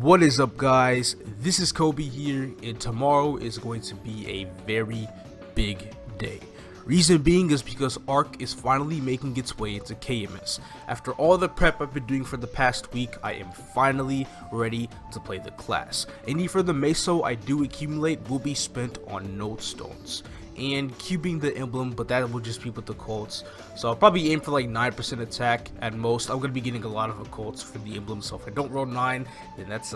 What is up, guys? This is Kobe here, and tomorrow is going to be a very big day. Reason being is because Ark is finally making its way into KMS. After all the prep I've been doing for the past week, I am finally ready to play the class. Any further meso I do accumulate will be spent on node stones and cubing the emblem, but that will just be with the cults. So I'll probably aim for like 9% attack at most. I'm gonna be getting a lot of occults for the emblem, so if I don't roll 9, then that's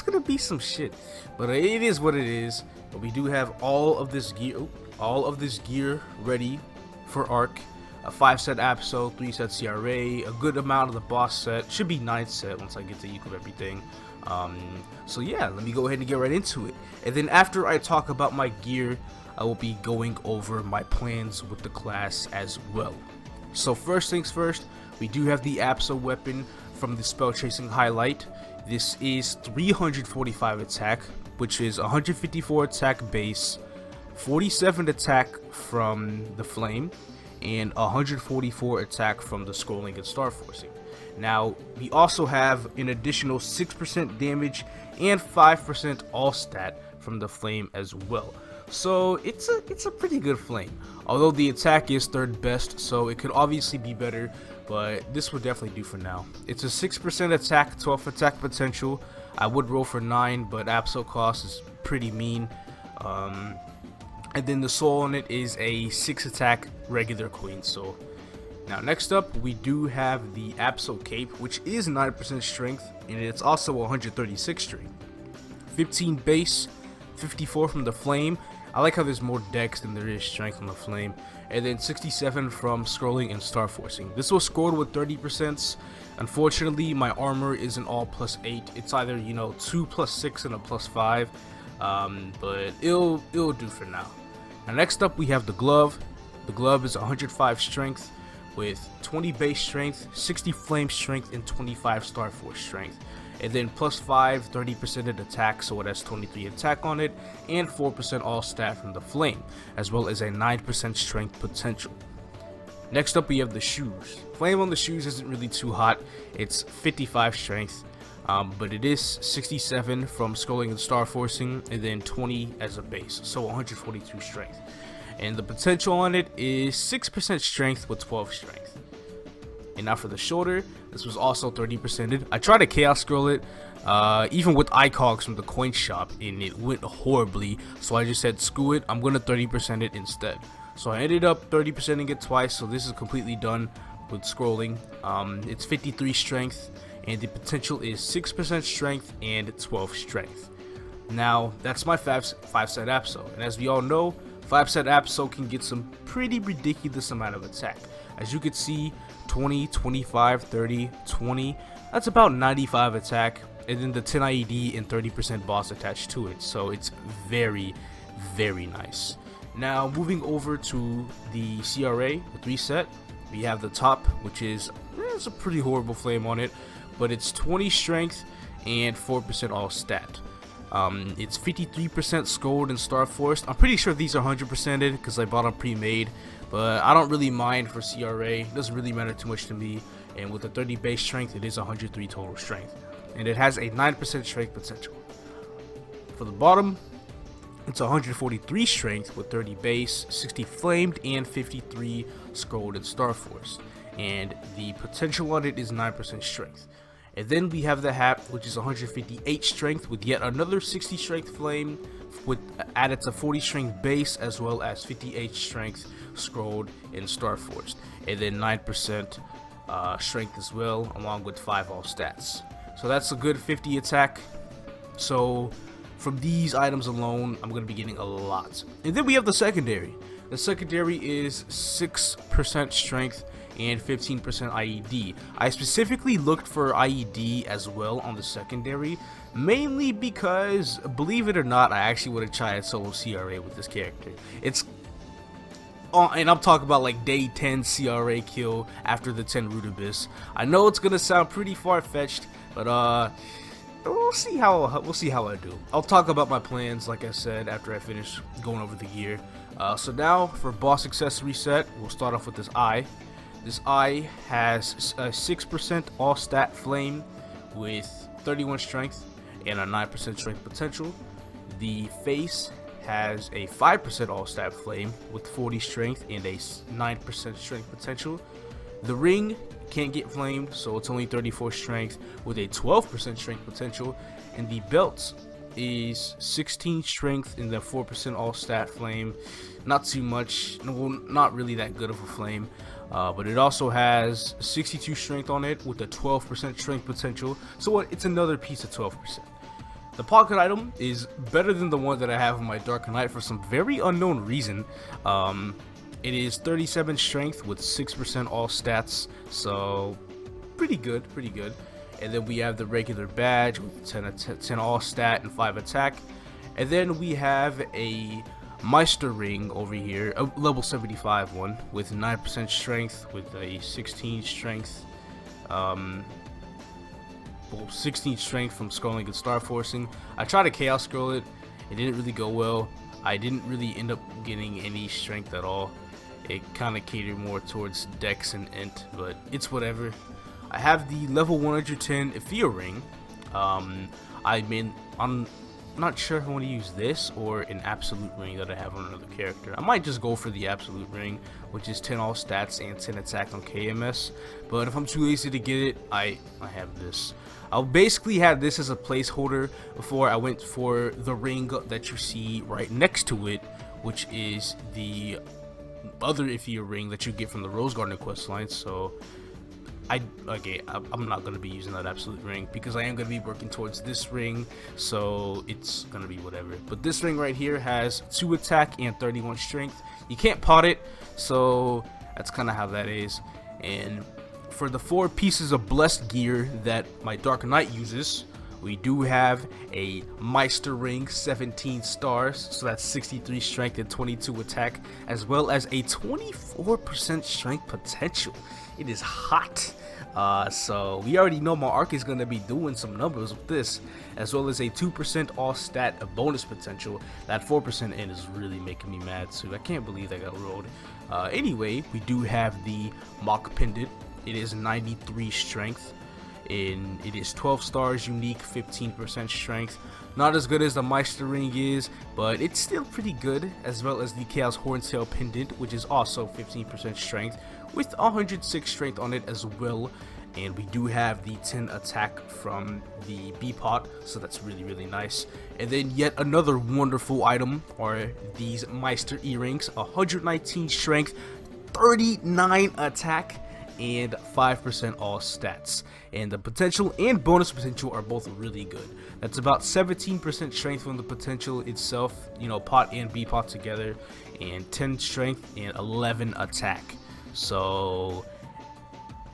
gonna be some shit. But it is what it is. But we do have all of this gear ready for Ark. A 5-set Abso, 3-set CRA, a good amount of the boss set. Should be 9-set once I get to equip everything. So yeah, let me go ahead and get right into it. And then after I talk about my gear, I will be going over my plans with the class as well. So first things first, we do have the Abso weapon from the spell chasing highlight. This is 345 attack, which is 154 attack base, 47 attack from the flame, and 144 attack from the scrolling and star forcing. Now we also have an additional 6% damage and 5% all stat from the flame as well. So it's a pretty good flame, although the attack is 3rd best, so it could obviously be better, but this would definitely do for now. It's a 6% attack, 12 attack potential. I would roll for 9, but Abso cost is pretty mean. And then the soul on it is a 6 attack regular queen. So now next up we do have the Abso cape, which is 9% strength, and it's also 136 strength, 15 base, 54 from the flame. I like how there's more dex than there is strength on the flame. And then 67 from scrolling and star forcing. This was scored with 30%. Unfortunately, my armor isn't all +8. It's either, 2 +6 and a +5. But it'll do for now. Now next up we have the glove. The glove is 105 strength with 20 base strength, 60 flame strength, and 25 star force strength. And then +5, 30% in attack, so it has 23 attack on it, and 4% all stat from the flame, as well as a 9% strength potential. Next up we have the shoes. Flame on the shoes isn't really too hot. It's 55 strength, but it is 67 from scrolling and star forcing, and then 20 as a base, so 142 strength. And the potential on it is 6% strength with 12 strength. And now for the shoulder, this was also 30%. I tried to chaos scroll it, even with icogs from the coin shop, and it went horribly. So I just said, screw it, I'm gonna 30% it instead. So I ended up 30%ing it twice. So this is completely done with scrolling. It's 53 strength, and the potential is 6% strength and 12 strength. Now that's my 5-set Abso, and as we all know, 5-set Abso can get some pretty ridiculous amount of attack. As you can see, 20, 25, 30, 20, that's about 95 attack, and then the 10 IED and 30% boss attached to it, so it's very, very nice. Now moving over to the CRA, the 3-set, we have the top, which is a pretty horrible flame on it, but it's 20 strength and 4% all stat. It's 53% Scold and Star Forced. I'm pretty sure these are 100%ed because I bought them pre-made, but I don't really mind for CRA. It doesn't really matter too much to me. And with the 30 base strength, it is 103 total strength, and it has a 9% strength potential. For the bottom, it's 143 strength with 30 base, 60 flamed, and 53 Scold and Star Forced. And the potential on it is 9% strength. And then we have the hat, which is 158 strength with yet another 60 strength flame, with added to 40 strength base, as well as 58 strength scrolled and star forced, and then 9% strength as well, along with 5 all stats. So that's a good 50 attack. So from these items alone, I'm going to be getting a lot. And then we have the secondary. The secondary is 6% strength and 15% IED. I specifically looked for IED as well on the secondary, mainly because, believe it or not, I actually would have tried solo CRA with this character. It's and I'm talking about like day 10 CRA kill after the 10 root abyss. I know it's gonna sound pretty far-fetched, but we'll see how I do. I'll talk about my plans, like I said, after I finish going over the gear. So now for boss accessory set, we'll start off with this eye. This eye has a 6% all stat flame with 31 strength and a 9% strength potential. The face has a 5% all-stat flame with 40 strength and a 9% strength potential. The ring can't get flamed, so it's only 34 strength with a 12% strength potential. And the belt is 16 strength and the 4% all-stat flame. Not too much, well, not really that good of a flame. But it also has 62 strength on it with a 12% strength potential. So it's another piece of 12%. The pocket item is better than the one that I have on my Dark Knight for some very unknown reason. It is 37 strength with 6% all stats, so pretty good. And then we have the regular badge with 10 all stat and 5 attack. And then we have a Meister ring over here, a level 75 one with 9% strength with a 16 strength. 16 strength from scrolling and star forcing. I tried to chaos scroll it. It didn't really go well. I didn't really end up getting any strength at all. It kind of catered more towards dex and int, but it's whatever. I have the level 110 Ethia ring. I'm not sure if I want to use this or an absolute ring that I have on another character. I might just go for the absolute ring, which is 10 all stats and 10 attack on KMS. But if I'm too lazy to get it, I have this. I'll basically have this as a placeholder before I went for the ring that you see right next to it, which is the other Ethia ring that you get from the Rose Garden questline. So I'm not going to be using that absolute ring because I am going to be working towards this ring, so it's going to be whatever. But this ring right here has 2 attack and 31 strength. You can't pot it, so that's kind of how that is. And for the 4 pieces of blessed gear that my Dark Knight uses, we do have a Meister ring, 17 stars, so that's 63 strength and 22 attack, as well as a 24% strength potential. It is hot. So we already know my Ark is going to be doing some numbers with this, as well as a 2% all stat of bonus potential. That 4% in is really making me mad too. I can't believe I got rolled. Anyway, we do have the Mock Pendant. It is 93 strength. And it is 12 stars, unique, 15% strength. Not as good as the Meister ring is, but it's still pretty good, as well as the Chaos Horntail pendant, which is also 15% strength with 106 strength on it as well. And we do have the 10 attack from the B-Pot, so that's really nice. And then yet another wonderful item are these Meister earrings, 119 strength, 39 attack, and 5% all stats. And the potential and bonus potential are both really good. That's about 17% strength from the potential itself, you know, pot and B pot together, and 10 strength and 11 attack. So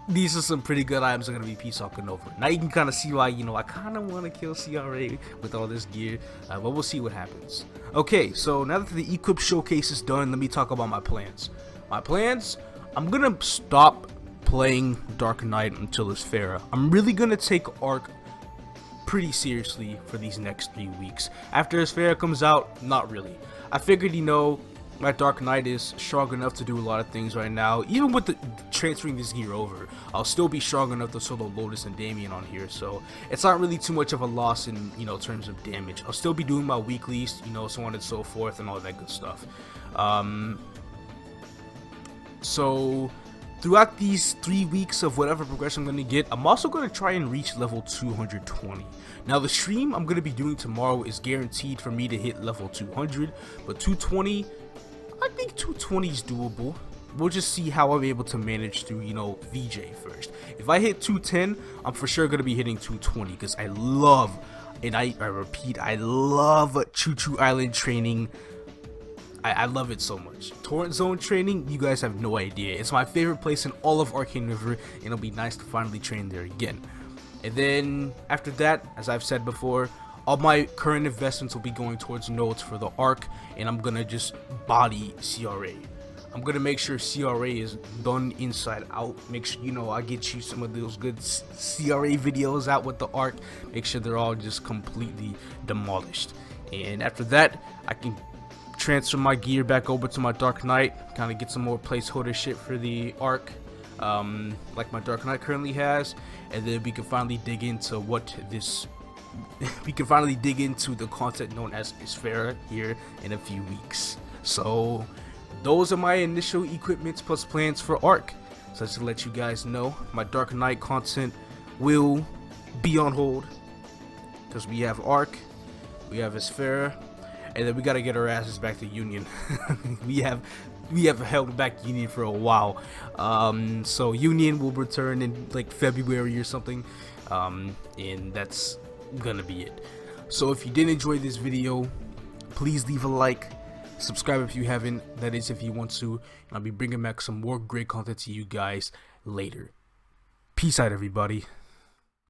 these are some pretty good items I'm going to be peace-talking over. Now you can kind of see why, you know, I kind of want to kill CRA with all this gear, but we'll see what happens. Okay, so now that the equip showcase is done, let me talk about my plans. My plans, I'm going to stop playing Dark Knight until Accessory. I'm really going to take Ark pretty seriously for these next 3 weeks. After Accessory comes out, not really. I figured, you know, my Dark Knight is strong enough to do a lot of things right now. Even with the transferring this gear over, I'll still be strong enough to solo Lotus and Damien on here, so it's not really too much of a loss in, you know, terms of damage. I'll still be doing my weeklies, you know, so on and so forth and all that good stuff. So throughout these 3 weeks of whatever progression I'm going to get, I'm also going to try and reach level 220. Now the stream I'm going to be doing tomorrow is guaranteed for me to hit level 200, but 220, I think 220 is doable. We'll just see how I'm able to manage through, you know, VJ first. If I hit 210, I'm for sure going to be hitting 220 because I love, and I repeat, I love Choo Choo Island training. I love it so much. Torrent Zone training, you guys have no idea. It's my favorite place in all of Arcane River, and it'll be nice to finally train there again. And then after that, as I've said before, all my current investments will be going towards nodes for the Ark, and I'm gonna just body CRA. I'm gonna make sure CRA is done inside out. Make sure, you know, I get you some of those good CRA videos out with the Ark. Make sure they're all just completely demolished. And after that, I can transfer my gear back over to my Dark Knight, kind of get some more placeholder shit for the Ark. like my Dark Knight currently has, and then we can finally dig into we can finally dig into the content known as Accessory here in a few weeks. So those are my initial equipments plus plans for Ark. So just to let you guys know, my Dark Knight content will be on hold because we have Ark, we have Accessory, and then we gotta get our asses back to Union. we have held back Union for a while. So Union will return in like February or something, and that's gonna be it. So if you did enjoy this video, please leave a like, subscribe if you haven't, that is if you want to, and I'll be bringing back some more great content to you guys later. Peace out, everybody.